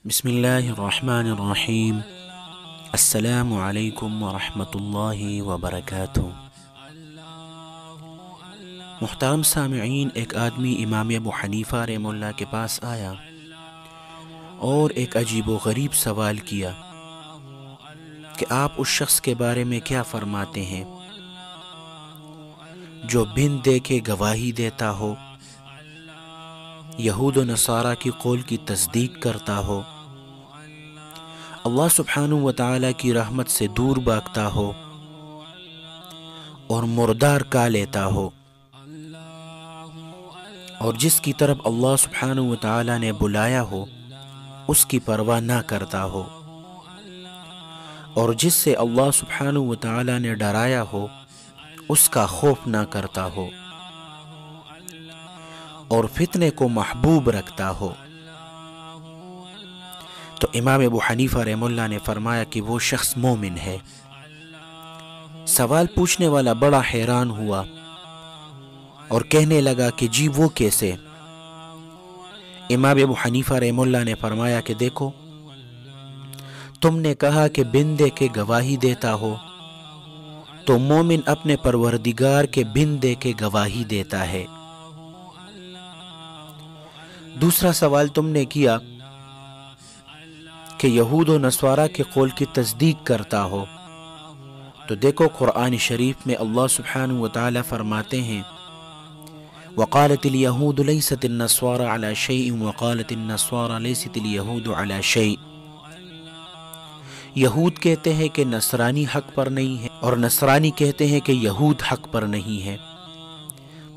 بسم اللہ الرحمن الرحیم۔ السلام علیکم ورحمۃ اللہ وبرکاتہ۔ محترم سامعین، ایک آدمی امام ابو حنیفہ رحمہ اللہ کے پاس آیا اور ایک عجیب و غریب سوال کیا کہ آپ اس شخص کے بارے میں کیا فرماتے ہیں جو بن دیکھے گواہی دیتا ہو، یہود و نصارہ کی قول کی تصدیق کرتا ہو، اللہ سبحانہ و تعالیٰ کی رحمت سے دور بھاگتا ہو اور مردار کا لیتا ہو، اور جس کی طرف اللہ سبحانہ و تعالیٰ نے بلایا ہو اس کی پرواہ نہ کرتا ہو، اور جس سے اللہ سبحانہ و تعالیٰ نے ڈرایا ہو اس کا خوف نہ کرتا ہو، اور فتنے کو محبوب رکھتا ہو۔ تو امام ابو حنیفہ رحمہ اللہ نے فرمایا کہ وہ شخص مومن ہے۔ سوال پوچھنے والا بڑا حیران ہوا اور کہنے لگا کہ جی وہ کیسے؟ امام ابو حنیفہ رحمہ اللہ نے فرمایا کہ دیکھو، تم نے کہا کہ بن دے کے گواہی دیتا ہو، تو مومن اپنے پروردگار کے بن دے کے گواہی دیتا ہے۔ دوسرا سوال تم نے کیا کہ یہود و نصارہ کے قول کی تصدیق کرتا ہو، تو دیکھو قرآن شریف میں اللہ سبحانہ و تعالیٰ فرماتے ہیں وَقَالَتِ الْيَهُودُ لَيْسَتِ النَّصَارَى عَلَى شَيْءٍ وَقَالَتِ النَّصَارَى لَيْسَتِ الْيَهُودُ عَلَى شَيْءٍ۔ یہود کہتے ہیں کہ نصرانی حق پر نہیں ہے، اور نصرانی کہتے ہیں کہ یہود حق پر نہیں ہے،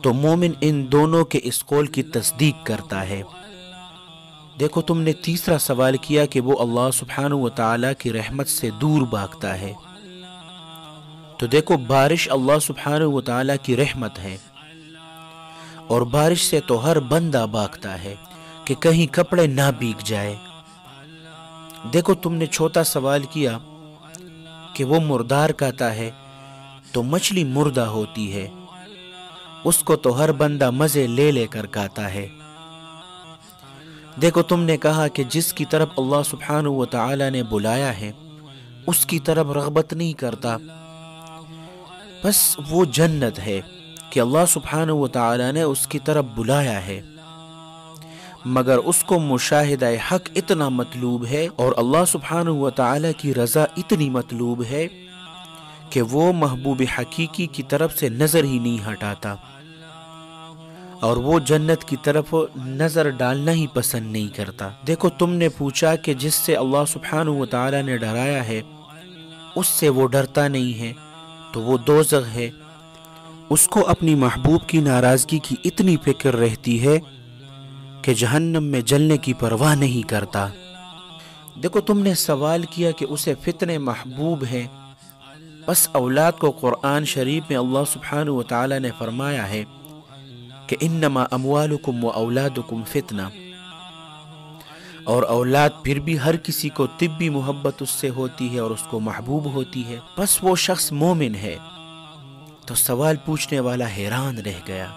تو مومن ان دونوں کے اس قول کی تصدیق کرتا ہے۔ دیکھو تم نے تیسرا سوال کیا کہ وہ اللہ سبحانہ و تعالیٰ کی رحمت سے دور بھاگتا ہے، تو دیکھو بارش اللہ سبحانہ و تعالیٰ کی رحمت ہے، اور بارش سے تو ہر بندہ بھاگتا ہے کہ کہیں کپڑے نہ بھیگ جائے۔ دیکھو تم نے چوتھا سوال کیا کہ وہ مردار کہتا ہے، تو مچھلی مردہ ہوتی ہے، اس کو تو ہر بندہ مزے لے لے کر کھاتا ہے۔ دیکھو تم نے کہا کہ جس کی طرف اللہ سبحانہ و تعالیٰ نے بلایا ہے اس کی طرف رغبت نہیں کرتا، بس وہ جنت ہے کہ اللہ سبحانہ و تعالیٰ نے اس کی طرف بلایا ہے، مگر اس کو مشاہدہ حق اتنا مطلوب ہے اور اللہ سبحانہ و تعالیٰ کی رضا اتنی مطلوب ہے کہ وہ محبوب حقیقی کی طرف سے نظر ہی نہیں ہٹاتا، اور وہ جنت کی طرف نظر ڈالنا ہی پسند نہیں کرتا۔ دیکھو تم نے پوچھا کہ جس سے اللہ سبحانہ و تعالیٰ نے ڈرایا ہے اس سے وہ ڈرتا نہیں ہے، تو وہ دوزخ ہے، اس کو اپنی محبوب کی ناراضگی کی اتنی فکر رہتی ہے کہ جہنم میں جلنے کی پرواہ نہیں کرتا۔ دیکھو تم نے سوال کیا کہ اسے فتنے محبوب ہیں، بس اولاد کو قرآن شریف میں اللہ سبحانہ و تعالیٰ نے فرمایا ہے کہ انما اموالکم و اولادکم فتنہ، اور اولاد پھر بھی ہر کسی کو طبی محبت اس سے ہوتی ہے اور اس کو محبوب ہوتی ہے، بس وہ شخص مومن ہے۔ تو سوال پوچھنے والا حیران رہ گیا